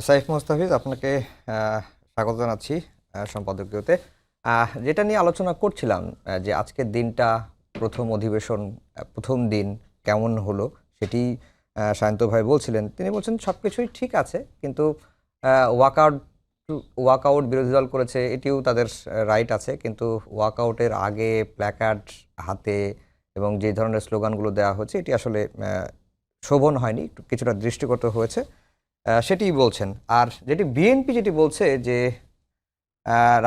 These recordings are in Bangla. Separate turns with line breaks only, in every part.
সাইফ মুস্তাফিজ, আপনাকে স্বাগত জানাচ্ছি সম্পাদকীয়তে। যেটা নিয়ে আলোচনা করছিলাম, যে আজকের দিনটা প্রথম অধিবেশন, প্রথম দিন কেমন হলো সেটি সায়ন্ত ভাই বলছিলেন। তিনি বলছেন সব কিছুই ঠিক আছে, কিন্তু ওয়াকআউট ওয়াকআউট বিরোধী দল করেছে, এটিও তাদের রাইট আছে, কিন্তু ওয়াকআউটের আগে প্ল্যাকার্ড হাতে এবং যে ধরনের স্লোগানগুলো দেওয়া হচ্ছে এটি আসলে শোভন হয়নি, একটু কিছুটা দৃষ্টিকটু হয়েছে, সেটিই বলছেন। আর যেটি বিএনপি যেটি বলছে যে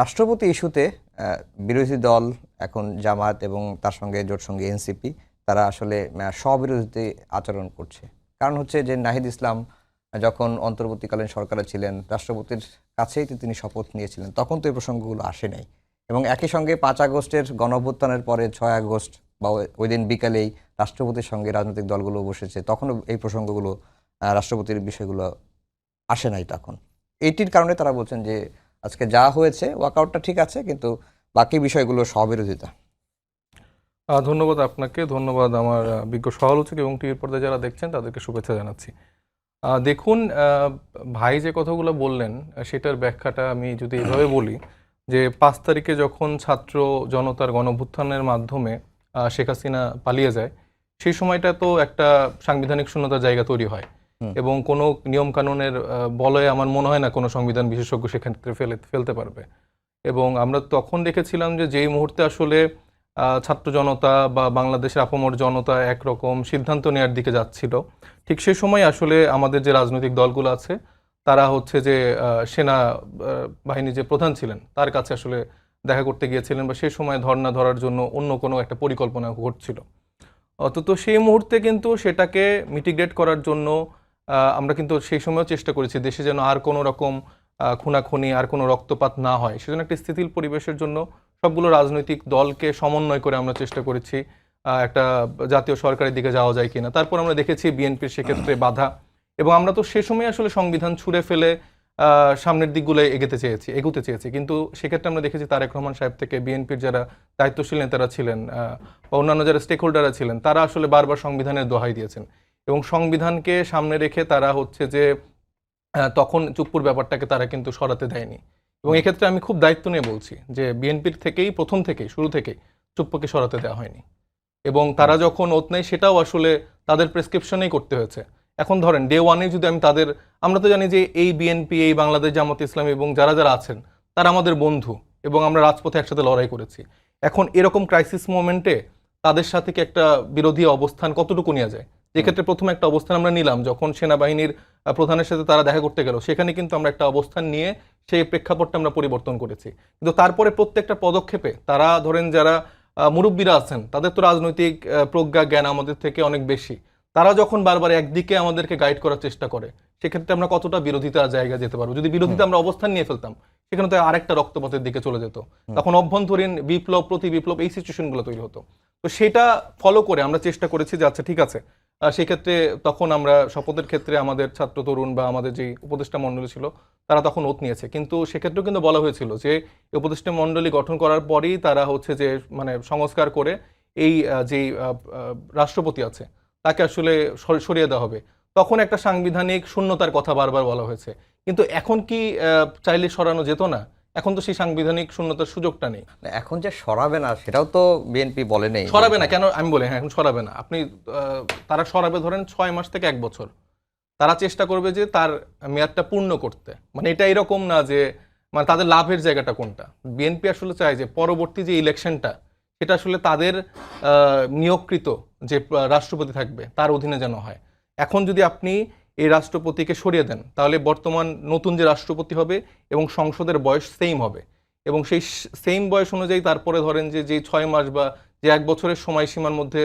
রাষ্ট্রপতি ইস্যুতে বিরোধী দল এখন জামাত এবং তার সঙ্গে জোট সঙ্গে এনসিপি তারা আসলে স্ববিরোধী আচরণ করছে। কারণ হচ্ছে যে নাহিদ ইসলাম যখন অন্তর্বর্তীকালীন সরকারে ছিলেন, রাষ্ট্রপতির কাছেই তো তিনি শপথ নিয়েছিলেন, তখন তো এই প্রসঙ্গগুলো আসে নাই। এবং একই সঙ্গে 5 আগস্টের গণঅভ্যুত্থানের পরে 6 আগস্ট বা ওই দিন বিকালেই রাষ্ট্রপতির সঙ্গে রাজনৈতিক দলগুলো বসেছে, তখনও এই প্রসঙ্গগুলো রাষ্ট্রপতির বিষয়গুলো আসে নাই তখন। এইটির কারণে তারা বলছেন যে আজকে যা হয়েছে ওয়াকআউটটা ঠিক আছে, কিন্তু বাকি বিষয়গুলো স্ববিরোধিতা।
ধন্যবাদ আপনাকে, ধন্যবাদ আমার বিজ্ঞ সমালোচক এবং টিভির পর্দায় যারা দেখছেন তাদেরকে শুভেচ্ছা জানাচ্ছি। দেখুন, ভাই যে কথাগুলো বললেন সেটার ব্যাখ্যাটা আমি যদি এভাবে বলি যে 5 তারিখে যখন ছাত্র জনতার গণঅভ্যুত্থানের মাধ্যমে শেখ হাসিনা পালিয়ে যায়, সেই সময়টা তো একটা সাংবিধানিক শূন্যতার জায়গা তৈরি হয় এবং কোনো নিয়মকানুনের বলয়ে আমার মনে হয় না কোনো সংবিধান বিশেষজ্ঞ সেক্ষেত্রে ফেলতে পারবে। এবং আমরা তখন দেখেছিলাম যে যেই মুহূর্তে আসলে ছাত্র জনতা বা বাংলাদেশের আপামর জনতা একরকম সিদ্ধান্ত নেওয়ার দিকে যাচ্ছিল, ঠিক সেই সময় আসলে আমাদের যে রাজনৈতিক দলগুলো আছে তারা হচ্ছে যে সেনা বাহিনীর যে প্রধান ছিলেন তার কাছে আসলে দেখা করতে গিয়েছিলেন, বা সেই সময় ধর্ণা ধরার জন্য অন্য কোনো একটা পরিকল্পনা ঘটছিল। তো সেই মুহূর্তে কিন্তু সেটাকে মিটিগেট করার জন্য আমরা কিন্তু সেই সময়ও চেষ্টা করেছি দেশে যেন আর কোনো রকম খুনাখুনি আর কোনো রক্তপাত না হয়, সেজন্য একটা স্থিতিশীল পরিবেশের জন্য সবগুলো রাজনৈতিক দলকে সমন্বয় করে আমরা চেষ্টা করেছি একটা জাতীয় সরকারের দিকে যাওয়া যায় কিনা। তারপর আমরা দেখেছি বিএনপির সেক্ষেত্রে বাধা, এবং আমরা তো সে সময় আসলে সংবিধান ছুঁড়ে ফেলে সামনের দিকগুলো এগোতে চেয়েছি, কিন্তু সেক্ষেত্রে আমরা দেখেছি তারেক রহমান সাহেব থেকে বিএনপির যারা দায়িত্বশীল নেতারা ছিলেন বা অন্যান্য যারা স্টেক হোল্ডাররা ছিলেন তারা আসলে বারবার সংবিধানের দোহাই দিয়েছেন, এবং সংবিধানকে সামনে রেখে তারা হচ্ছে যে তখন চুপ্পুর ব্যাপারটাকে তারা কিন্তু সরাতে দেয়নি। এবং এক্ষেত্রে আমি খুব দায়িত্ব নিয়ে বলছি যে বিএনপির থেকেই শুরু থেকেই চুপ্পুকে সরাতে দেওয়া হয়নি, এবং তারা যখন ওত নেয় সেটাও আসলে তাদের প্রেসক্রিপশনেই করতে হয়েছে। এখন ধরেন ডে ওয়ানে যদি আমরা তো জানি যে এই বিএনপি, এই বাংলাদেশ জামাত ইসলামী এবং যারা যারা আছেন তারা আমাদের বন্ধু, এবং আমরা রাজপথে একসাথে লড়াই করেছি। এখন এরকম ক্রাইসিস মোমেন্টে তাদের সাথে কি একটা বিরোধী অবস্থান কতটুকু নেওয়া যায়? যেক্ষেত্রে প্রথমে একটা অবস্থান আমরা নিলাম যখন সেনাবাহিনীর প্রধানের সাথে তারা দেখা করতে গেল, সেখানে কিন্তু আমরা একটা অবস্থান নিয়ে সেই প্রেক্ষাপটটা আমরা পরিবর্তন করেছি। কিন্তু তারপরে প্রত্যেকটা পদক্ষেপে তারা ধরেন যারা মুরব্বীরা আছেন তাদের তো রাজনৈতিক প্রজ্ঞা জ্ঞান আমাদের থেকে অনেক বেশি, তারা যখন বারবার একদিকে আমাদেরকে গাইড করার চেষ্টা করে, সেক্ষেত্রে আমরা কতটা বিরোধিতার জায়গা যেতে পারবো? যদি বিরোধিতা আমরা অবস্থান নিয়ে ফেলতাম সেখানে তো আরেকটা রক্তপাতের দিকে চলে যেত, তখন অভ্যন্তরীণ বিপ্লব প্রতি বিপ্লব এই সিচুয়েশনগুলো তৈরি হতো। তো সেটা ফলো করে আমরা চেষ্টা করেছি যে আচ্ছা ঠিক আছে, সেক্ষেত্রে তখন আমরা শপথের ক্ষেত্রে আমাদের ছাত্র তরুণ বা আমাদের যে উপদেষ্টা মণ্ডলী ছিল তারা তখন ওত নিয়েছে, কিন্তু সেক্ষেত্রেও কিন্তু বলা হয়েছিল যে উপদেষ্টা মণ্ডলী গঠন করার পরই তারা হচ্ছে যে মানে সংস্কার করে এই যেই রাষ্ট্রপতি আছে তাকে আসলে সরিয়ে দেওয়া হবে। তখন একটা সাংবিধানিক শূন্যতার কথা বারবার বলা হয়েছে, কিন্তু এখন কি চাইলে সরানো যেত না? এখন তো সেই সাংবিধানিক শূন্যতার সুযোগটা নেই।
এখন যে সরাবে না সেটাও তো বিএনপি বলে নেই।
সরাবে না কেন আমি বলি, হ্যাঁ এখন সরাবে না। আপনি তারা সরাবে ধরেন 6 মাস থেকে 1 বছর, তারা চেষ্টা করবে যে তার মেয়াদটা পূর্ণ করতে। মানে এটা এরকম না যে মানে তাদের লাভের জায়গাটা কোনটা। বিএনপি আসলে চায় যে পরবর্তী যে ইলেকশনটা সেটা আসলে তাদের নিয়োগকৃত যে রাষ্ট্রপতি থাকবে তার অধীনে যেন হয়। এখন যদি আপনি এই রাষ্ট্রপতিকে সরিয়ে দেন তাহলে বর্তমান নতুন যে রাষ্ট্রপতি হবে এবং সংসদের বয়স সেম হবে, এবং সেই সেম বয়স অনুযায়ী তারপরে ধরেন যে 6 মাস বা যে 1 বছরের সময়সীমার মধ্যে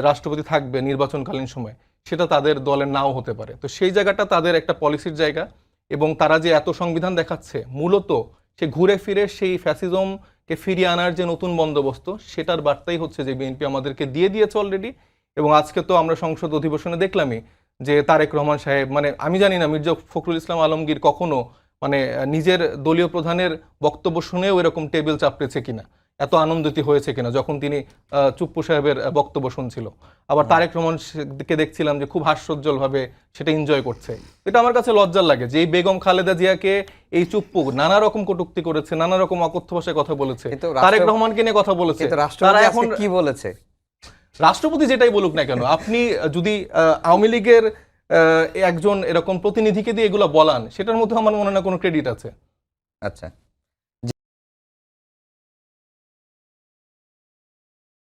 রাষ্ট্রপতি থাকবে নির্বাচনকালীন সময়, সেটা তাদের দলের নাও হতে পারে। তো সেই জায়গাটা তাদের একটা পলিসির জায়গা, এবং তারা যে এত সংবিধান দেখাচ্ছে মূলত সে ঘুরে ফিরে সেই ফ্যাসিজমকে ফিরিয়ে আনার যে নতুন বন্দোবস্ত সেটার বার্তাই হচ্ছে যে বিএনপি আমাদেরকে দিয়ে দিয়েছে অলরেডি। এবং আজকে তো আমরা সংসদ অধিবেশনে দেখলামই যে তারেক রহমান সাহেব, মানে আমি জানি না মির্জা ফখরুল ইসলাম আলমগীর কখনো মানে নিজের দলীয় প্রধানের বক্তব্য শুনেও এরকম টেবিল চাপড়েছে কিনা, এত আনন্দিত হয়েছে কিনা যখন তিনি চুপ্পু সাহেবের বক্তব্য শুনছিল। আবার তারেক রহমানকে দেখছিলাম যে খুব হাস্যোজ্জ্বলভাবে সেটা এনজয় করছে। এটা আমার কাছে লজ্জার লাগে যে এই বেগম খালেদা জিয়াকে এই চুপ্পু নানা রকম কটূক্তি করেছে, নানা রকম অকথ্য ভাষায় কথা বলেছে, তারেক রহমানকে নিয়ে কথা বলেছে।
তারা এখন কি বলেছে?
রাষ্ট্রপতি যেটাই বলুক না কেন, আপনি যদি আওয়ামী লীগের একজন এরকম প্রতিনিধিকে দিয়ে এগুলো বলান, সেটার মধ্যে আমার মনে হয় না কোনো ক্রেডিট আছে।
আচ্ছা।